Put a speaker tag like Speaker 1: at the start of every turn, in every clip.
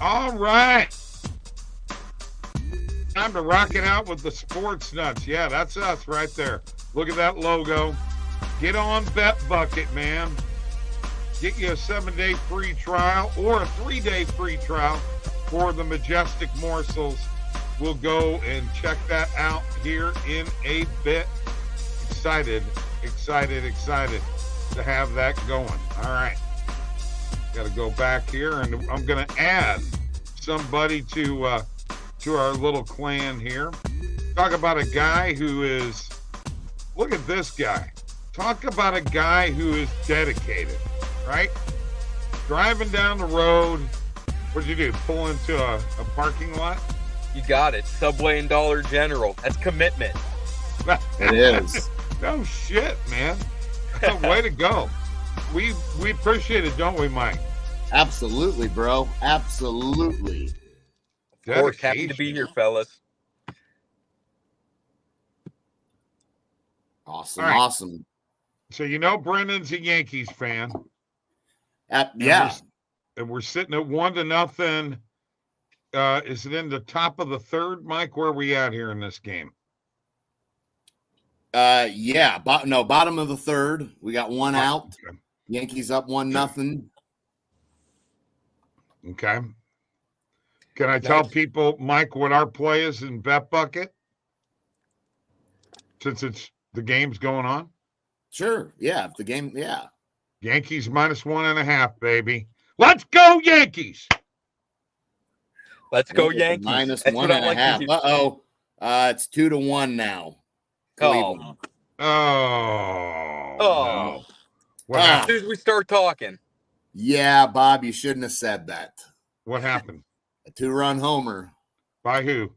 Speaker 1: All right. Time to rock it out with the sports nuts. Yeah, that's us right there. Look at that logo. Get on BetBucket, man. Get you a 7-day free trial or a 3-day free trial for the Majestic Morsels. We'll go and check that out here in a bit. Excited to have that going. All right. Got to go back here, and I'm going to add somebody to our little clan here. Talk about a guy who is, look at this guy. Talk about a guy who is dedicated, right? Driving down the road. What'd you do? Pull into a parking lot?
Speaker 2: You got it. Subway and Dollar General. That's commitment.
Speaker 3: It is.
Speaker 1: No shit, man. Way to go. We appreciate it, don't we, Mike?
Speaker 3: Absolutely, bro. Absolutely.
Speaker 2: Of course, happy to be here, fellas.
Speaker 3: Awesome,
Speaker 1: right.
Speaker 3: Awesome.
Speaker 1: So you know Brendan's a Yankees fan.
Speaker 3: Yeah.
Speaker 1: And we're sitting at 1-0. Is it in the top of the third, Mike? Where are we at here in this game?
Speaker 3: Yeah. Bottom of the third. We got one out.
Speaker 1: Okay.
Speaker 3: Yankees up 1-0.
Speaker 1: Okay. Can I tell people, Mike, what our play is in BetBucket? Since the game's going on?
Speaker 3: Sure. Yeah. If the game, yeah.
Speaker 1: Yankees -1.5, baby. Let's go, Yankees.
Speaker 2: Let's go, Yankees.
Speaker 3: -1.5. Uh-oh. It's 2-1 now. Cleveland.
Speaker 1: Oh.
Speaker 2: As soon as we start talking.
Speaker 3: Yeah, Bob, you shouldn't have said that.
Speaker 1: What happened?
Speaker 3: A 2-run homer.
Speaker 1: By who?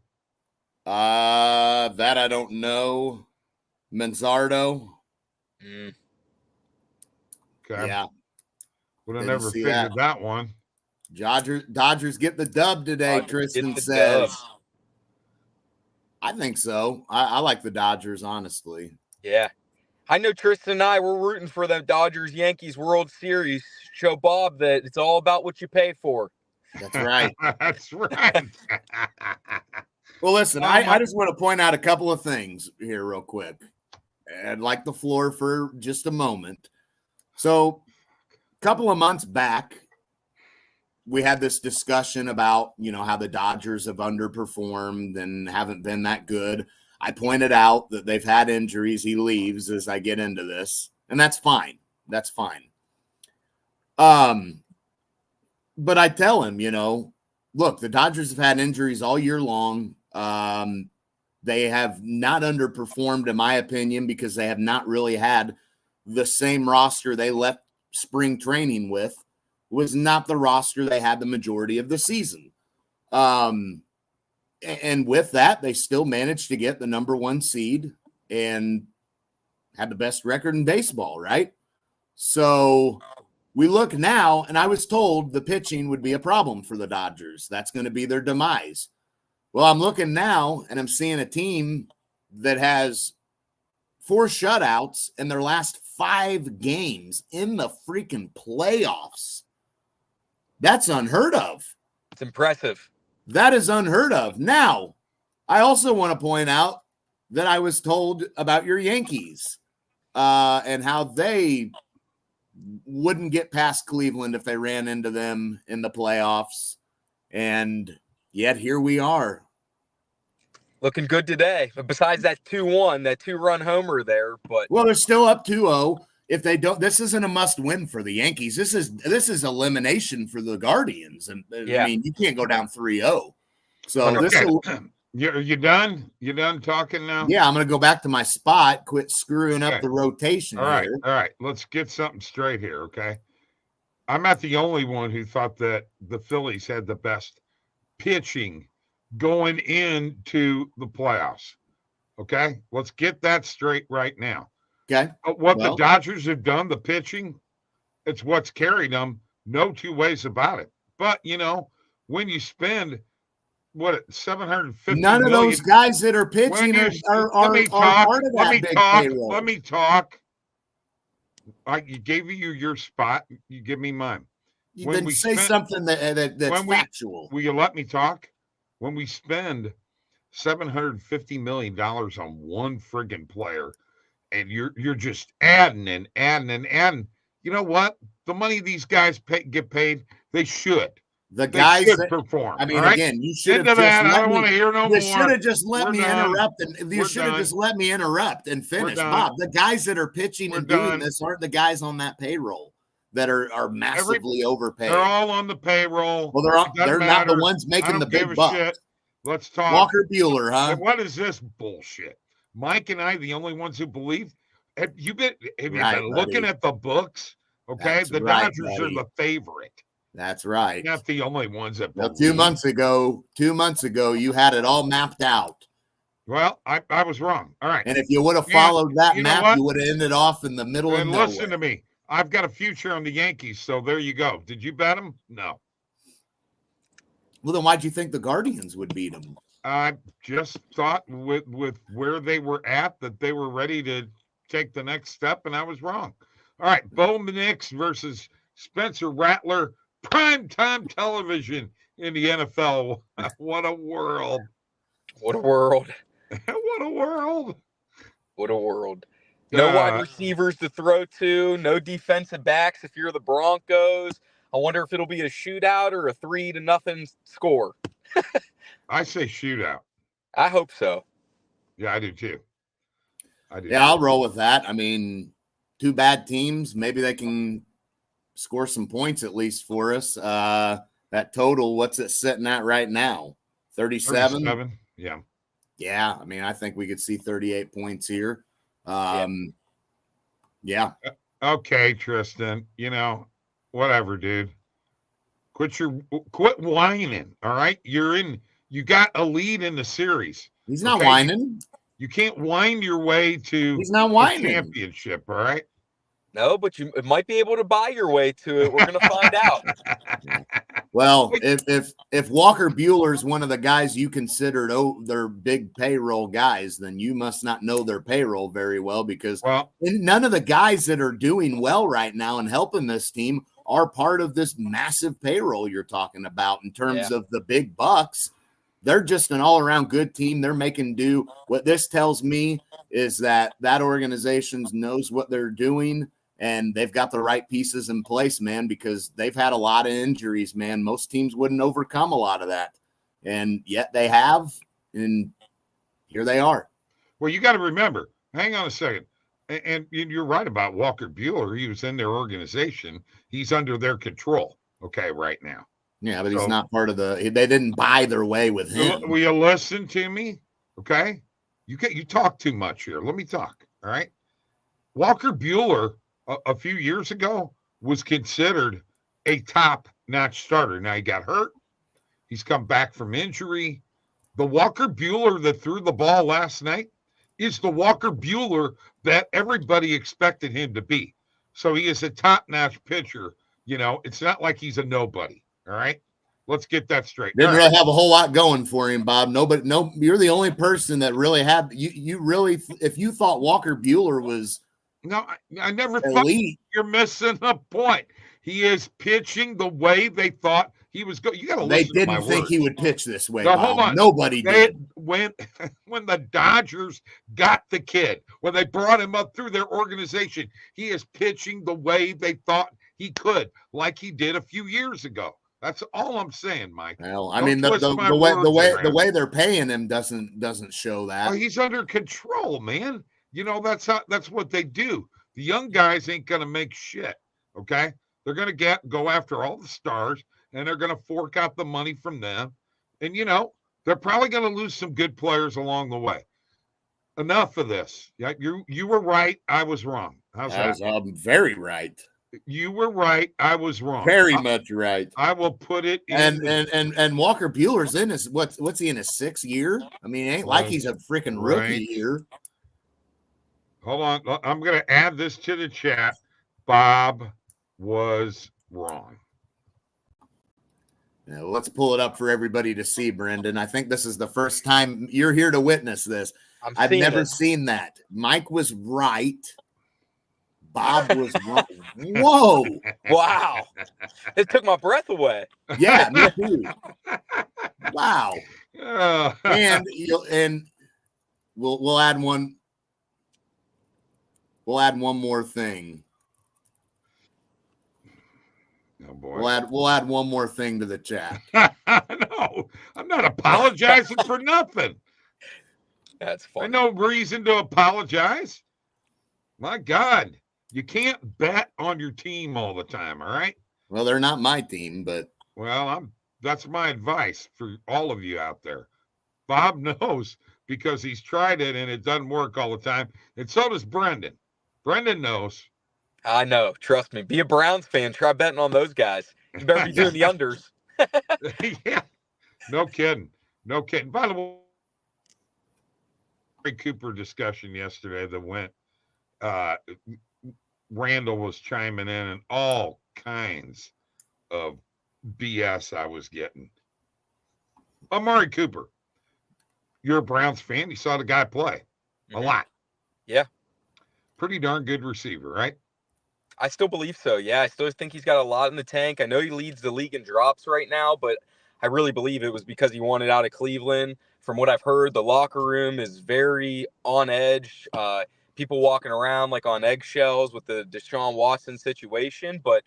Speaker 3: That I don't know. Manzardo.
Speaker 2: Mm.
Speaker 1: Okay.
Speaker 3: Yeah.
Speaker 1: Would have
Speaker 3: Didn't
Speaker 1: never
Speaker 3: see
Speaker 1: figured that one.
Speaker 3: Dodgers get the dub today, Tristan says. I think so. I like the Dodgers, honestly.
Speaker 2: Yeah. I know Tristan and I were rooting for the Dodgers-Yankees World Series. Show Bob that it's all about what you pay for.
Speaker 3: That's right.
Speaker 1: That's right.
Speaker 3: Well, listen, I just want to point out a couple of things here real quick. I'd like the floor for just a moment. So a couple of months back, we had this discussion about, how the Dodgers have underperformed and haven't been that good. I pointed out that they've had injuries. He leaves as I get into this, and that's fine. That's fine. But I tell him, look, the Dodgers have had injuries all year long. They have not underperformed, in my opinion, because they have not really had the same roster they left spring training with. Was not the roster they had the majority of the season. And with that, they still managed to get the number 1 seed and had the best record in baseball, right? So we look now, and I was told the pitching would be a problem for the Dodgers. That's going to be their demise. Well, I'm looking now, and I'm seeing a team that has 4 shutouts in their last 5 games in the freaking playoffs. That's unheard of.
Speaker 2: It's impressive.
Speaker 3: That is unheard of. Now, I also want to point out that I was told about your Yankees and how they wouldn't get past Cleveland if they ran into them in the playoffs. And yet here we are.
Speaker 2: Looking good today. But besides that 2-1, that 2-run homer there.
Speaker 3: Well, they're still up 2-0. If they don't, this isn't a must-win for the Yankees. This is elimination for the Guardians, and I mean you can't go down 3-0. So
Speaker 1: you done? You done talking now?
Speaker 3: Yeah, I'm going to go back to my spot. Quit screwing up the rotation.
Speaker 1: All right. Let's get something straight here, okay? I'm not the only one who thought that the Phillies had the best pitching going into the playoffs. Okay, let's get that straight right now.
Speaker 3: Okay.
Speaker 1: The Dodgers have done, the pitching, it's what's carried them. No two ways about it. But, when you spend, $750
Speaker 3: none of those guys that are pitching are part of that big payroll.
Speaker 1: Let me talk. I gave you your spot. You give me mine.
Speaker 3: then say something that's factual.
Speaker 1: Will you let me talk? When we spend $750 million on one friggin' player, and you're just adding and adding and adding, you know what? The money these guys get paid, they should.
Speaker 3: The guys
Speaker 1: should perform.
Speaker 3: I mean,
Speaker 1: right?
Speaker 3: again, you should have just
Speaker 1: I don't want to hear no more.
Speaker 3: You should have just let me interrupt, and you should have just let me interrupt and finish, Bob. The guys that are pitching and doing this aren't the guys on that payroll that are massively overpaid.
Speaker 1: They're all on the payroll.
Speaker 3: Well, they're not the ones making the big bucks.
Speaker 1: Shit. Let's talk.
Speaker 3: Walker Buehler, huh?
Speaker 1: What is this bullshit? Mike and I, the only ones who believe. Have you been looking at the books? Okay,
Speaker 3: That's
Speaker 1: the
Speaker 3: right,
Speaker 1: Dodgers are the favorite.
Speaker 3: That's right.
Speaker 1: Not the only ones that.
Speaker 3: Well, 2 months ago, you had it all mapped out.
Speaker 1: Well, I was wrong. All right.
Speaker 3: And if you would have followed that map, you would have ended off in the middle of nowhere.
Speaker 1: Listen to me. I've got a future on the Yankees, so there you go. Did you bet them? No.
Speaker 3: Well, then why'd you think the Guardians would beat them?
Speaker 1: I just thought with where they were at that they were ready to take the next step, and I was wrong. All right, Bo Nix versus Spencer Rattler, primetime television in the NFL. What a world.
Speaker 2: What a world.
Speaker 1: What a world.
Speaker 2: What a world. No wide receivers to throw to, no defensive backs if you're the Broncos. I wonder if it'll be a shootout or a 3-0 score.
Speaker 1: I say shootout.
Speaker 2: I hope so.
Speaker 1: Yeah, I do too.
Speaker 3: Yeah, I'll roll with that. I mean, two bad teams. Maybe they can score some points at least for us. That total, what's it sitting at right now? 37?
Speaker 1: 37, yeah.
Speaker 3: Yeah, I mean, I think we could see 38 points here. Yeah.
Speaker 1: Okay, Tristan, whatever, dude. Quit whining, all right? You got a lead in the series.
Speaker 3: He's not whining.
Speaker 1: You can't whine your way to
Speaker 3: He's not whining.
Speaker 1: The championship, all right?
Speaker 2: No, but you might be able to buy your way to it. We're going to find out.
Speaker 3: Well, if Walker Buehler's one of the guys you considered their big payroll guys, then you must not know their payroll very well, because none of the guys that are doing well right now and helping this team are part of this massive payroll you're talking about in terms of the big bucks. They're just an all-around good team. They're making do. What this tells me is that organization knows what they're doing, and they've got the right pieces in place, man, because they've had a lot of injuries, man. Most teams wouldn't overcome a lot of that, and yet they have, and here they are.
Speaker 1: Well, you got to remember, hang on a second, and you're right about Walker Buehler. He was in their organization. He's under their control, right now.
Speaker 3: Yeah, but he's not part of they didn't buy their way with him.
Speaker 1: Will you listen to me? Okay. You talk too much here. Let me talk. All right. Walker Buehler a few years ago was considered a top-notch starter. Now he got hurt. He's come back from injury. The Walker Buehler that threw the ball last night is the Walker Buehler that everybody expected him to be. So he is a top-notch pitcher. It's not like he's a nobody. All right, let's get that straight.
Speaker 3: Didn't really have a whole lot going for him, Bob. You're the only person that really had you really. If you thought Walker Buehler was
Speaker 1: I never
Speaker 3: elite.
Speaker 1: thought. You're missing the point. He is pitching the way they thought he was going. You got to listen.
Speaker 3: They
Speaker 1: to my
Speaker 3: didn't think
Speaker 1: words.
Speaker 3: he would pitch this way.
Speaker 1: No,
Speaker 3: Bob.
Speaker 1: hold on.
Speaker 3: Nobody did.
Speaker 1: When the Dodgers got the kid, when they brought him up through their organization, he is pitching the way they thought he could, like he did a few years ago. That's all I'm saying, Mike.
Speaker 3: Well, I mean, the way they're paying him doesn't show that.
Speaker 1: Well, he's under control, man. That's what they do. The young guys ain't gonna make shit. Okay, they're gonna go after all the stars, and they're gonna fork out the money from them. And they're probably gonna lose some good players along the way. Enough of this. Yeah, you were right. I was wrong. How's that?
Speaker 3: I'm very right.
Speaker 1: You were right. I was wrong.
Speaker 3: Very much right.
Speaker 1: I will put it in.
Speaker 3: And Walker Buehler's in his what's he in his 6th year? I mean, it ain't like he's a freaking rookie here.
Speaker 1: Hold on. I'm going to add this to the chat. Bob was wrong.
Speaker 3: Yeah, let's pull it up for everybody to see, Brendan. I think this is the first time you're here to witness this. I've never seen that. Mike was right. Bob was wrong. Whoa.
Speaker 2: Wow. It took my breath away.
Speaker 3: Yeah, me too. Wow.
Speaker 1: Oh.
Speaker 3: And we'll add one. We'll add one more thing.
Speaker 1: Oh boy.
Speaker 3: We'll add one more thing to the chat.
Speaker 1: No, I'm not apologizing for nothing.
Speaker 2: That's funny.
Speaker 1: No reason to apologize. My God, you can't bet on your team all the time, all right?
Speaker 3: Well, they're not my team, but
Speaker 1: that's my advice for all of you out there. Bob knows because he's tried it and it doesn't work all the time. And so does Brendan. Brendan knows.
Speaker 2: I know. Trust me. Be a Browns fan. Try betting on those guys. You better be doing the unders.
Speaker 1: Yeah. No kidding. No kidding. By the way, Cooper discussion yesterday that went, Randall was chiming in and all kinds of BS I was getting. Amari Cooper, you're a Browns fan. You saw the guy play a lot.
Speaker 2: Yeah.
Speaker 1: Pretty darn good receiver, right?
Speaker 2: I still believe so. Yeah, I still think he's got a lot in the tank. I know he leads the league in drops right now, but I really believe it was because he wanted out of Cleveland. From what I've heard, the locker room is very on edge. People walking around like on eggshells with the Deshaun Watson situation. But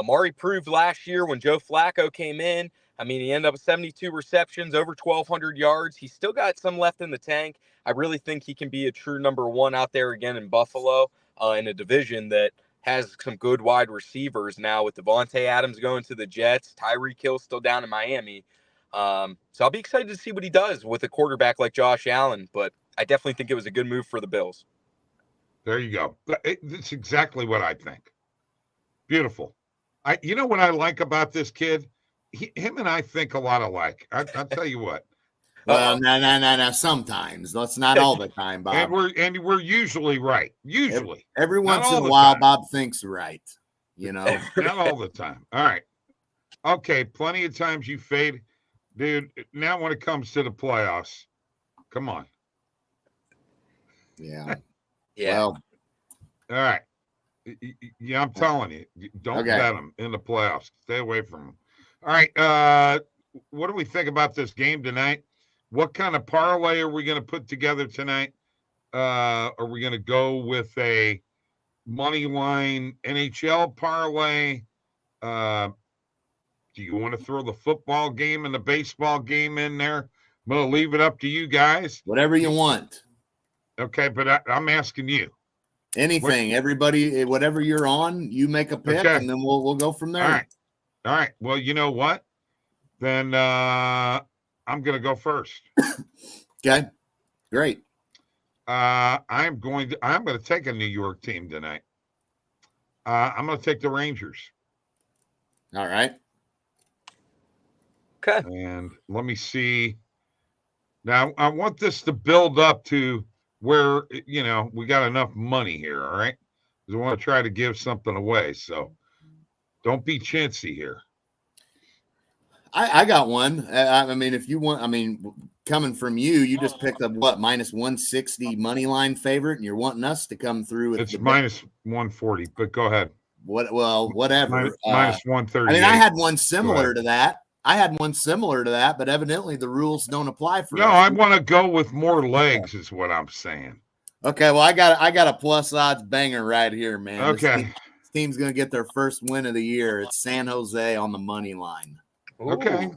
Speaker 2: Mari proved last year when Joe Flacco came in. I mean, he ended up with 72 receptions, over 1,200 yards. He's still got some left in the tank. I really think he can be a true number one out there again in Buffalo in a division that has some good wide receivers now with Devontae Adams going to the Jets. Tyreek Hill still down in Miami. So I'll be excited to see what he does with a quarterback like Josh Allen, but I definitely think it was a good move for the Bills.
Speaker 1: There you go. That's exactly what I think. Beautiful. You know what I like about this kid? Him and I think a lot alike. I'll tell you what.
Speaker 3: Well, no. Sometimes. That's not all the time, Bob.
Speaker 1: And we're usually right. Usually.
Speaker 3: Every once in a while, Bob thinks right. You know.
Speaker 1: Not all the time. All right. Okay. Plenty of times you fade. Dude, now when it comes to the playoffs, come on.
Speaker 3: Yeah.
Speaker 2: Yeah.
Speaker 3: Well,
Speaker 1: all right. Yeah, I'm telling you, don't bet them in the playoffs. Stay away from them. All right. What do we think about this game tonight? What kind of parlay are we going to put together tonight? Are we going to go with a money line NHL parlay? Do you want to throw the football game and the baseball game in there? I'm going to leave it up to you guys.
Speaker 3: Whatever you want.
Speaker 1: Okay, but I'm asking you.
Speaker 3: Anything, everybody, whatever you're on, you make a pick, and then we'll go from there.
Speaker 1: All right. Well, you know what? Then I'm going to go first.
Speaker 3: Okay, great.
Speaker 1: I'm going to take a New York team tonight. I'm going to take the Rangers.
Speaker 3: All right.
Speaker 2: Okay.
Speaker 1: And let me see. Now, I want this to build up to where, we got enough money here, all right? Because I want to try to give something away. So don't be chintzy here.
Speaker 3: I got one. I mean, if you want, coming from you just picked up what, minus 160 money line favorite, and you're wanting us to come through with
Speaker 1: it's minus 140, but go ahead.
Speaker 3: Whatever.
Speaker 1: Minus 130.
Speaker 3: I mean, I had one similar to that. But evidently the rules don't apply for us.
Speaker 1: I want to go with more legs, is what I'm saying.
Speaker 3: Okay, well, I got a plus odds banger right here, man.
Speaker 1: Okay.
Speaker 3: This team's gonna get their first win of the year. It's San Jose on the money line.
Speaker 1: Okay.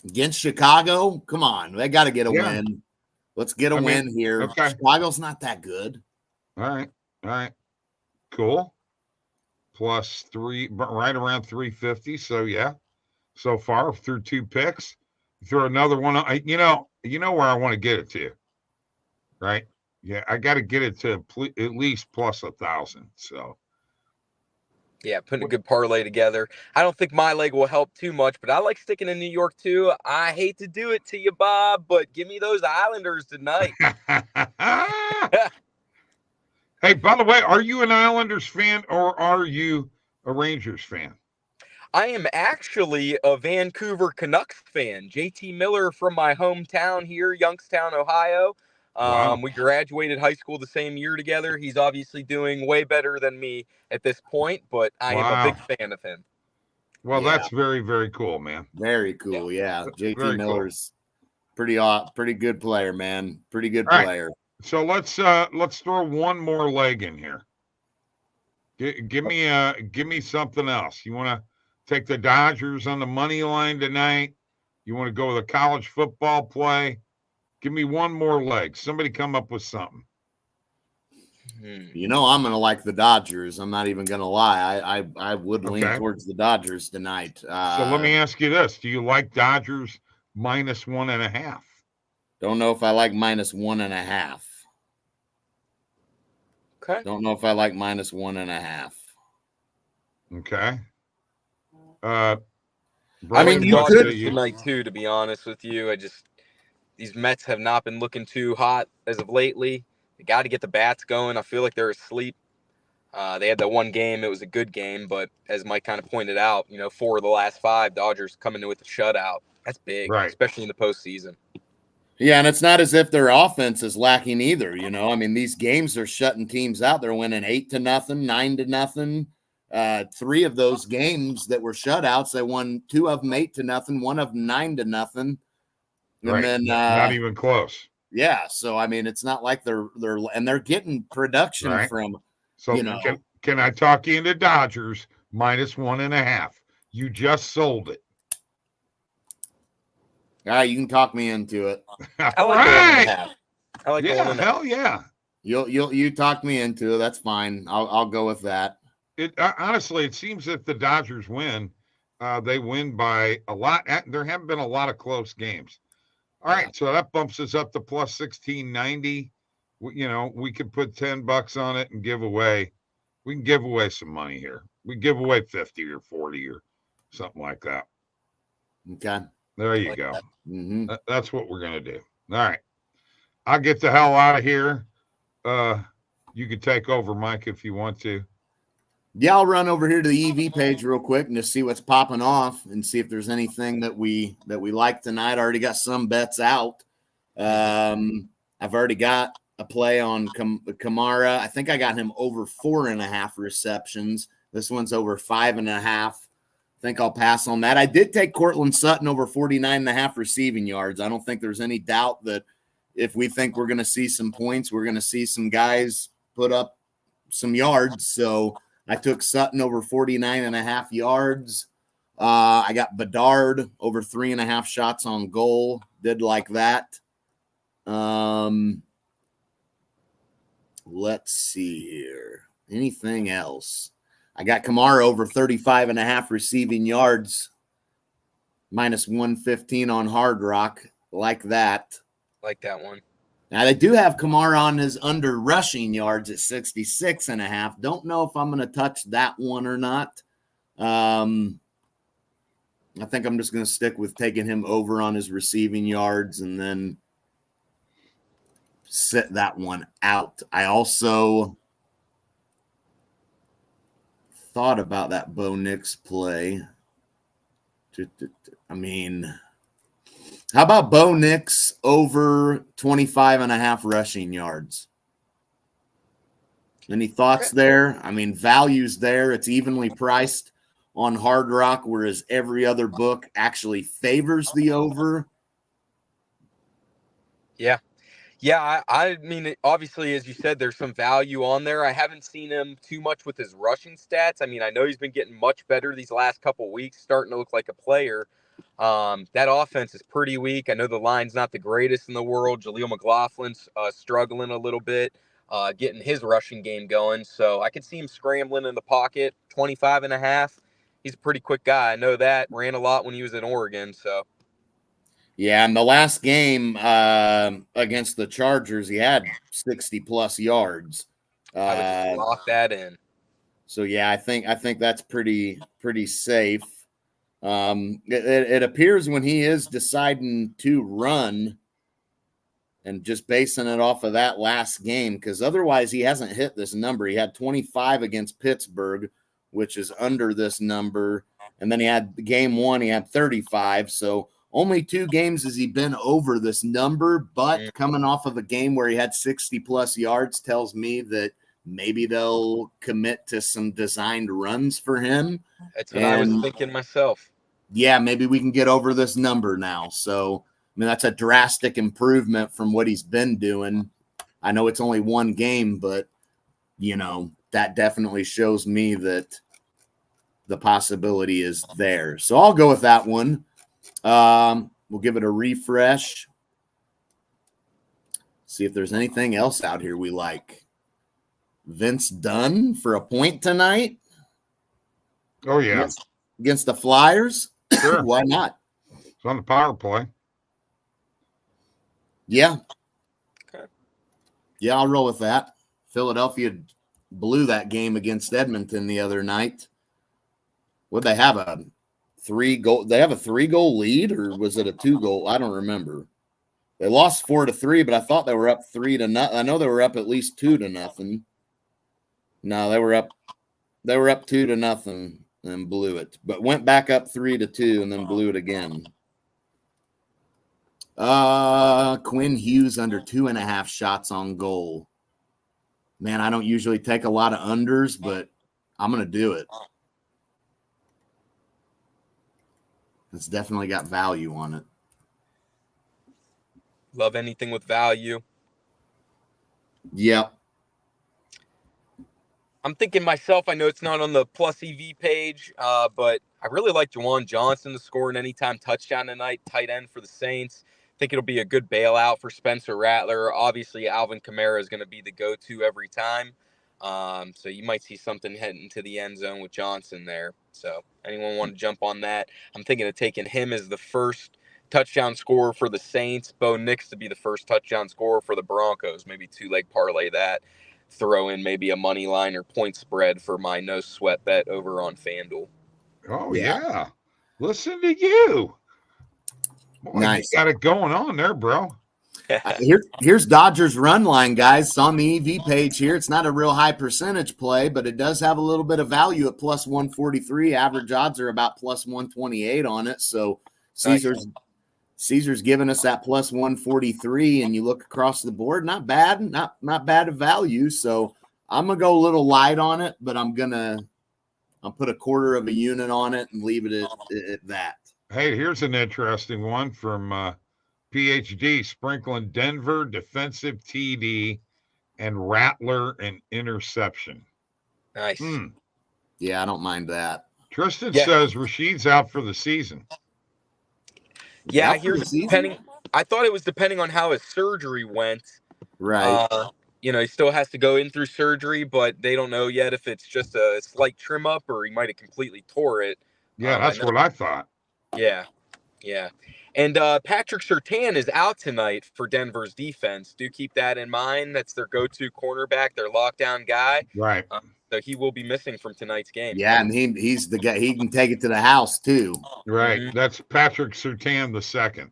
Speaker 3: Against Chicago, come on, they got to get a win. Let's get a win here.
Speaker 1: Okay.
Speaker 3: Chicago's not that good.
Speaker 1: All right. Cool. Plus 3, right around 350. So yeah, so far through 2 picks. Throw another one. You know where I want to get it to, right? Yeah, I got to get it to at least plus 1,000. So.
Speaker 2: Yeah, putting a good parlay together. I don't think my leg will help too much, but I like sticking in New York too. I hate to do it to you, Bob, but give me those Islanders tonight.
Speaker 1: Hey, by the way, are you an Islanders fan or are you a Rangers fan?
Speaker 2: I am actually a Vancouver Canucks fan. JT Miller from my hometown here, Youngstown, Ohio.
Speaker 1: Wow.
Speaker 2: We graduated high school the same year together. He's obviously doing way better than me at this point, but I am a big fan of him.
Speaker 1: Well,
Speaker 3: Yeah.
Speaker 1: that's very, very cool, man.
Speaker 3: Very cool. Yeah. JT
Speaker 1: Very
Speaker 3: Miller's pretty good player, man. Pretty good
Speaker 1: All right.
Speaker 3: player.
Speaker 1: So let's throw one more leg in here. Give me something else. You want to take the Dodgers on the money line tonight? You want to go with a college football play? Give me one more leg. Somebody come up with something.
Speaker 3: You know, I'm going to like the Dodgers. I'm not even going to lie. I would lean towards the Dodgers tonight.
Speaker 1: So let me ask you this. Do you like Dodgers -1.5?
Speaker 3: Don't know if I like -1.5.
Speaker 2: Okay.
Speaker 3: Don't know if I like -1.5.
Speaker 1: Okay.
Speaker 3: I mean, you could
Speaker 2: tonight too, to be honest with you. These Mets have not been looking too hot as of lately. They got to get the bats going. I feel like they're asleep. They had that one game. It was a good game, but as Mike kind of pointed out, 4 of the last 5 Dodgers coming in with a shutout. That's big, especially in the postseason.
Speaker 3: Yeah, and it's not as if their offense is lacking either. I mean, these games are shutting teams out. They're winning 8-0, 9-0. 3 of those games that were shutouts, they won 2 of them 8-0, 1 of them 9-0. And then
Speaker 1: not even close.
Speaker 3: Yeah, so I mean, it's not like they're getting production from.
Speaker 1: So can I talk you into Dodgers -1.5? You just sold it.
Speaker 3: You can talk me into it.
Speaker 2: I like the 1.5. I like the 1.5.
Speaker 1: Hell yeah.
Speaker 3: You talk me into it. That's fine. I'll go with that.
Speaker 1: Honestly, it seems if the Dodgers win, they win by a lot. There haven't been a lot of close games. All right, so that bumps us up to +1690. We could put $10 on it and give away. We can give away some money here. We give away 50 or 40 or something like that.
Speaker 3: Okay.
Speaker 1: There you go.
Speaker 3: Mm-hmm.
Speaker 1: That's what we're gonna do. All right, I'll get the hell out of here. You can take over, Mike, if you want to.
Speaker 3: Yeah, I'll run over here to the EV page real quick and just see what's popping off and see if there's anything that we like tonight. I already got some bets out. I've already got a play on Kamara. I think I got him over 4.5 receptions. This one's over 5.5. I think I'll pass on that. I did take Cortland Sutton over 49.5 receiving yards. I don't think there's any doubt that if we think we're going to see some points, we're going to see some guys put up some yards. So I took Sutton over 49.5 yards. I got Bedard over 3.5 shots on goal. Did like that. Let's see here. Anything else? I got Kamara over 35.5 receiving yards. -115 on Hard Rock. Like that.
Speaker 2: Like that one.
Speaker 3: Now, they do have Kamara on his under rushing yards at 66.5. Don't know if I'm going to touch that one or not. I think I'm just going to stick with taking him over on his receiving yards and then sit that one out. I also thought about that Bo Nix play. I mean, how about Bo Nix over 25.5 rushing yards? Any thoughts there? I mean, value's there. It's evenly priced on Hard Rock, whereas every other book actually favors the over.
Speaker 2: Yeah. Yeah, I mean, obviously, as you said, there's some value on there. I haven't seen him too much with his rushing stats. I mean, I know he's been getting much better these last couple weeks, starting to look like a player. That offense is pretty weak. I know the line's not the greatest in the world. Jaleel McLaughlin's struggling a little bit, getting his rushing game going. So I could see him scrambling in the pocket, 25.5. He's a pretty quick guy. I know that. Ran a lot when he was in Oregon, so.
Speaker 3: Yeah, in the last game against the Chargers, he had 60-plus yards.
Speaker 2: I would just lock that in.
Speaker 3: So yeah, I think that's pretty safe. It appears when he is deciding to run and just basing it off of that last game, because otherwise he hasn't hit this number. He had 25 against Pittsburgh, which is under this number, and then he had game 1, he had 35. So Only 2 games has he been over this number, but coming off of a game where he had 60-plus yards tells me that maybe they'll commit to some designed runs for him.
Speaker 2: That's what I was thinking myself.
Speaker 3: Yeah, maybe we can get over this number now. So, I mean, that's a drastic improvement from what he's been doing. I know it's only 1 game, but, that definitely shows me that the possibility is there. So I'll go with that one. We'll give it a refresh. See if there's anything else out here we like. Vince Dunn for a point tonight.
Speaker 1: Oh, yeah.
Speaker 3: Against the Flyers.
Speaker 1: Sure.
Speaker 3: Why not?
Speaker 1: It's on the power play.
Speaker 3: Yeah.
Speaker 2: Okay.
Speaker 3: Yeah, I'll roll with that. Philadelphia blew that game against Edmonton the other night. Would they have a 3-goal? They have a 3-goal lead, or was it a 2-goal? I don't remember. They lost 4-3, but I thought they were up 3-0. I know they were up at least 2-0. No, they were up 2-0 and blew it, but went back up 3-2 and then blew it again. Quinn Hughes under 2.5 shots on goal. Man, I don't usually take a lot of unders, but I'm going to do it. It's definitely got value on it.
Speaker 2: Love anything with value.
Speaker 3: Yep.
Speaker 2: I'm thinking myself, I know it's not on the plus EV page, but I really like Juwan Johnson to score an anytime touchdown tonight, tight end for the Saints. I think it'll be a good bailout for Spencer Rattler. Obviously, Alvin Kamara is going to be the go-to every time. So you might see something heading to the end zone with Johnson there. So anyone want to jump on that? I'm thinking of taking him as the first touchdown scorer for the Saints. Bo Nix to be the first touchdown scorer for the Broncos. Maybe 2-leg parlay that. Throw in maybe a money line or point spread for my no sweat bet over on FanDuel.
Speaker 1: Oh, yeah. Listen to you. Boy,
Speaker 3: Nice.
Speaker 1: You got it going on there, bro.
Speaker 3: Here's Dodgers run line, guys. It's on the EV page here. It's not a real high percentage play, but it does have a little bit of value at plus 143. Average odds are about plus 128 on it. So Caesar's giving us that plus 143, and you look across the board, not bad, not bad of value. So I'm gonna go a little light on it, but I'll put a quarter of a unit on it and leave it at that.
Speaker 1: Hey, here's an interesting one from PhD, sprinkling Denver defensive TD and Rattler and interception.
Speaker 2: Nice.
Speaker 3: Yeah, I don't mind that.
Speaker 1: Tristan says Rashid's out for the season.
Speaker 2: Yeah, I hear depending. I thought it was depending on how his surgery went.
Speaker 3: Right.
Speaker 2: He still has to go in through surgery, but they don't know yet if it's just a slight trim up or he might have completely tore it.
Speaker 1: Yeah, that's what I thought.
Speaker 2: Yeah. And Patrick Surtain is out tonight for Denver's defense. Do keep that in mind. That's their go-to cornerback, their lockdown guy.
Speaker 1: Right.
Speaker 2: So he will be missing from tonight's game.
Speaker 3: Yeah, and he's the guy. He can take it to the house too.
Speaker 1: Right. Mm-hmm. That's Patrick Surtain the second.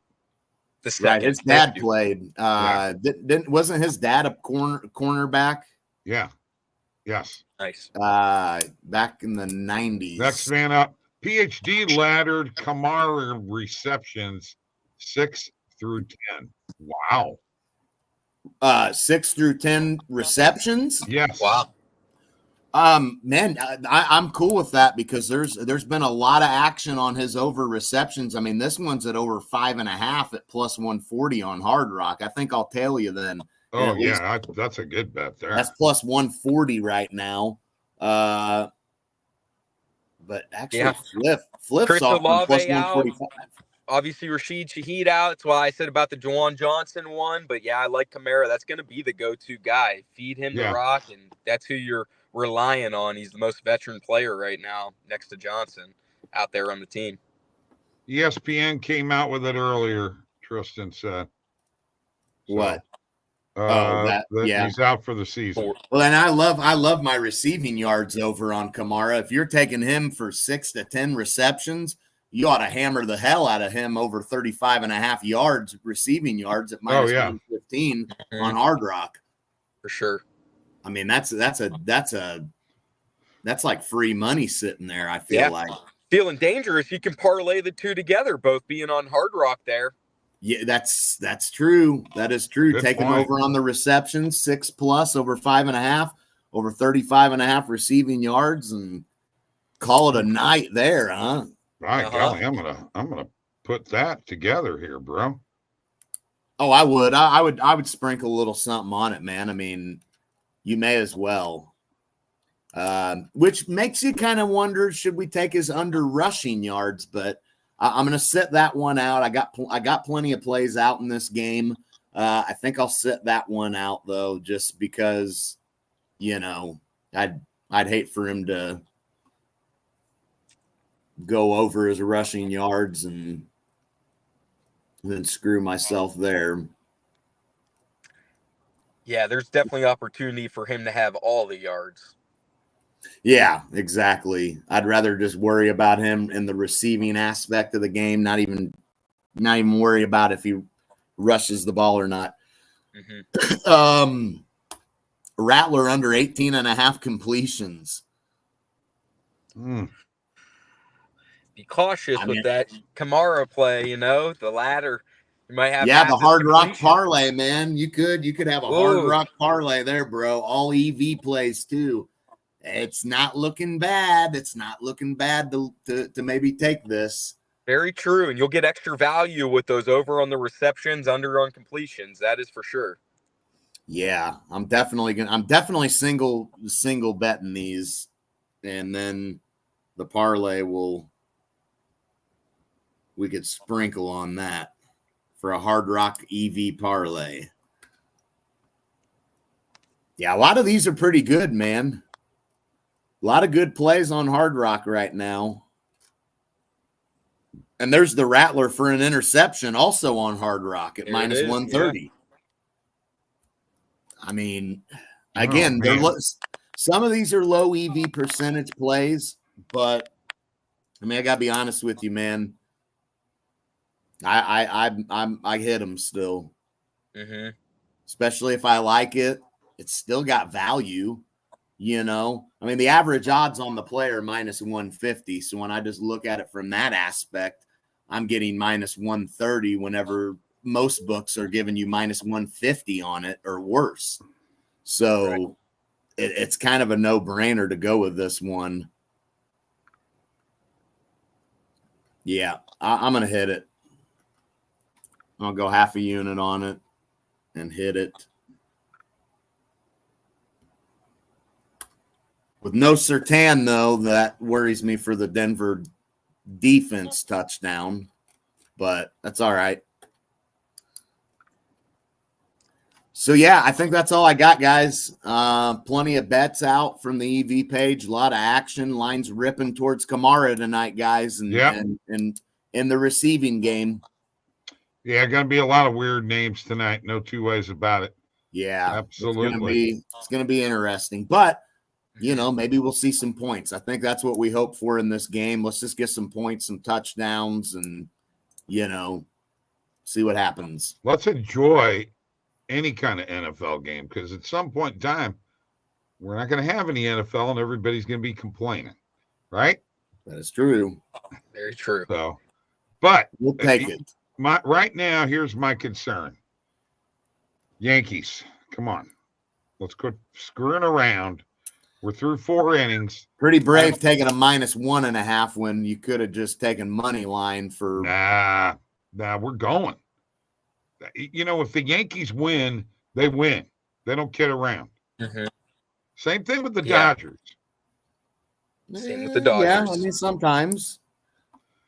Speaker 3: Right. His dad played. Wasn't his dad a cornerback?
Speaker 1: Yeah. Yes.
Speaker 2: Nice.
Speaker 3: Back in the 90s.
Speaker 1: Next man up. PhD laddered Kamara receptions 6 through 10. Wow.
Speaker 3: 6 through 10 receptions?
Speaker 1: Yes.
Speaker 2: Wow.
Speaker 3: Man, I'm cool with that because there's been a lot of action on his over receptions. I mean, this one's at over 5.5 at plus 140 on Hard Rock. I think I'll tell you then.
Speaker 1: Oh, yeah, that's a good bet there.
Speaker 3: That's plus 140 right now. But actually, flips off from plus 145.
Speaker 2: Obviously, Rashid Shaheed out. That's why I said about the Juwan Johnson one. But, yeah, I like Kamara. That's going to be the go-to guy. Feed him the rock, and that's who you're relying on. He's the most veteran player right now next to Johnson out there on the team.
Speaker 1: ESPN came out with it earlier, Tristan said.
Speaker 3: What?
Speaker 1: He's out for the season.
Speaker 3: Well, and I love my receiving yards over on Kamara. If you're taking him for 6 to 10 receptions, you ought to hammer the hell out of him over 35.5 yards, receiving yards at minus 115 on Hard Rock.
Speaker 2: For sure.
Speaker 3: I mean, that's like free money sitting there, I feel like.
Speaker 2: feeling dangerous, you can parlay the two together, both being on Hard Rock there.
Speaker 3: Yeah, that's true. That is true.
Speaker 1: Good
Speaker 3: Taking
Speaker 1: point.
Speaker 3: over on the reception, 6+ over 5.5, over 35.5 receiving yards, and call it a night there, huh?
Speaker 1: By golly, I'm gonna put that together here, bro.
Speaker 3: Oh, I would. I would sprinkle a little something on it, man. I mean, you may as well. Which makes you kind of wonder, should we take his under rushing yards? But I'm going to set that one out. I got plenty of plays out in this game. I think I'll set that one out though, just because, I'd hate for him to go over his rushing yards and then screw myself there.
Speaker 2: Yeah, there's definitely opportunity for him to have all the yards.
Speaker 3: Yeah, exactly. I'd rather just worry about him in the receiving aspect of the game, not even worry about if he rushes the ball or not.
Speaker 2: Mm-hmm.
Speaker 3: Rattler under 18.5 completions.
Speaker 2: Be cautious with that Kamara play, the latter. You might have
Speaker 3: the Hard Rock parlay, man. You could have a Hard Rock parlay there, bro. All EV plays too. It's not looking bad. It's not looking bad to maybe take this. Very
Speaker 2: true, and you'll get extra value with those over on the receptions, under on completions. That is for sure.
Speaker 3: Yeah, I'm definitely single betting these, and then the parlay we could sprinkle on that for a Hard Rock EV parlay. Yeah, a lot of these are pretty good, man. A lot of good plays on Hard Rock right now. And there's the Rattler for an interception also on Hard Rock at minus 130. Yeah. I mean, again, some of these are low EV percentage plays, but I got to be honest with you, man. I hit them still.
Speaker 2: Mm-hmm.
Speaker 3: Especially if I like it. It's still got value, the average odds on the player minus 150. So when I just look at it from that aspect, I'm getting minus 130 whenever most books are giving you minus 150 on it or worse. So it's kind of a no-brainer to go with this one. Yeah, I'm going to hit it. I'll go half a unit on it and hit it. With no Surtain, though, that worries me for the Denver defense touchdown, but that's all right. So, yeah, I think that's all I got, guys. Plenty of bets out from the EV page. A lot of action. Lines ripping towards Kamara tonight, guys, and in the receiving game.
Speaker 1: Yeah, going to be a lot of weird names tonight. No two ways about it.
Speaker 3: Yeah,
Speaker 1: absolutely.
Speaker 3: It's going to be interesting, but maybe we'll see some points. I think that's what we hope for in this game. Let's just get some points, some touchdowns, and see what happens.
Speaker 1: Let's enjoy any kind of NFL game, because at some point in time, we're not going to have any NFL, and everybody's going to be complaining, right?
Speaker 3: That is true.
Speaker 2: Very true.
Speaker 1: So, but
Speaker 3: we'll take it.
Speaker 1: Right now, here's my concern. Yankees, come on. Let's quit screwing around. We're through 4 innings.
Speaker 3: Pretty brave taking a minus 1.5 when you could have just taken money line for.
Speaker 1: Nah, we're going. If the Yankees win, they win. They don't kid around.
Speaker 2: Mm-hmm.
Speaker 1: Same thing with the Dodgers.
Speaker 2: Same with the Dodgers.
Speaker 3: Yeah, sometimes.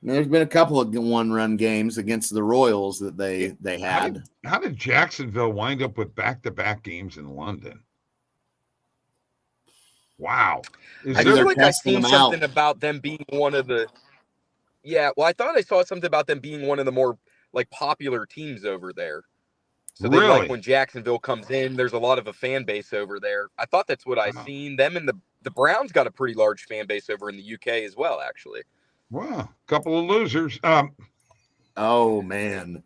Speaker 3: There's been a couple of one-run games against the Royals that they had.
Speaker 1: How did Jacksonville wind up with back-to-back games in London? Wow.
Speaker 2: I feel like I've seen something about them being one of the – yeah, well, I thought I saw something about them being one of the more, popular teams over there. So they like when Jacksonville comes in, there's a lot of a fan base over there. I thought that's what I seen. Them and the Browns got a pretty large fan base over in the UK as well, actually.
Speaker 1: Wow, a couple of losers.
Speaker 3: Oh, man.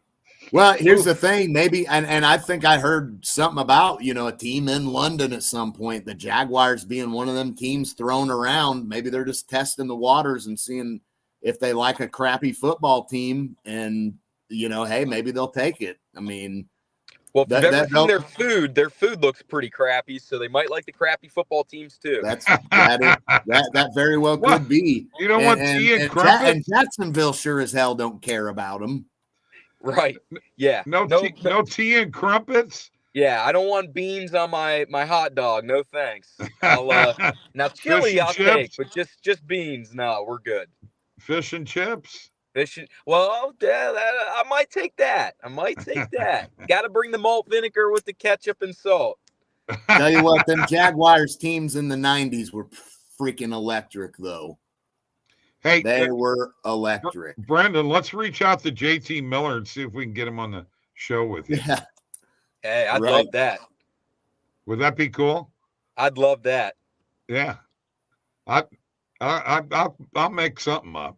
Speaker 3: Well, here's the thing. Maybe, and I think I heard something about, a team in London at some point, the Jaguars being one of them teams thrown around. Maybe they're just testing the waters and seeing if they like a crappy football team, and hey, maybe they'll take it. I mean,
Speaker 2: well, if you've ever seen their food looks pretty crappy, so they might like the crappy football teams too.
Speaker 3: That very well could be.
Speaker 1: You know what?
Speaker 3: And Jacksonville sure as hell don't care about them.
Speaker 2: Right. Yeah.
Speaker 1: No tea and crumpets.
Speaker 2: Yeah, I don't want beans on my hot dog. No thanks. Now chili I'll take, but just beans. No, we're good.
Speaker 1: Fish and chips.
Speaker 2: Well, I might take that. Got to bring the malt vinegar with the ketchup and salt.
Speaker 3: Tell you what, them Jaguars teams in the 90s were freaking electric, though.
Speaker 1: Hey,
Speaker 3: they were electric.
Speaker 1: Brendan, let's reach out to JT Miller and see if we can get him on the show with you.
Speaker 3: Yeah.
Speaker 2: Hey, I'd love that.
Speaker 1: Would that be cool?
Speaker 2: I'd love that.
Speaker 1: Yeah. I'll make something up.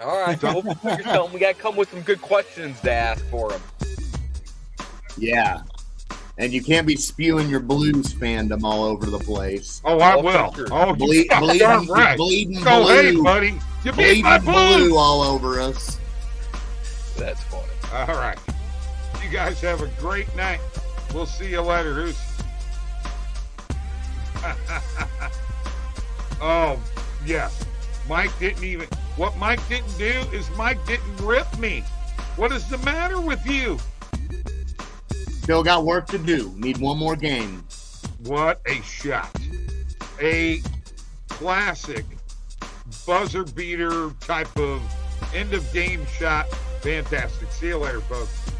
Speaker 2: All right. We'll figure something. We got to come with some good questions to ask for him.
Speaker 3: Yeah. And you can't be spewing your Blues fandom all over the place.
Speaker 1: Oh, I will.
Speaker 2: Sure.
Speaker 1: Oh,
Speaker 3: bleeding
Speaker 1: Go
Speaker 3: blue.
Speaker 1: ahead, buddy. You beat my
Speaker 3: blue all over us.
Speaker 2: That's funny.
Speaker 1: All right. You guys have a great night. We'll see you later. Oh, yeah. Mike didn't what Mike didn't do is Mike didn't rip me. What is the matter with you?
Speaker 3: Still got work to do. Need one more game.
Speaker 1: What a shot. A classic buzzer beater type of end of game shot. Fantastic. See you later, folks.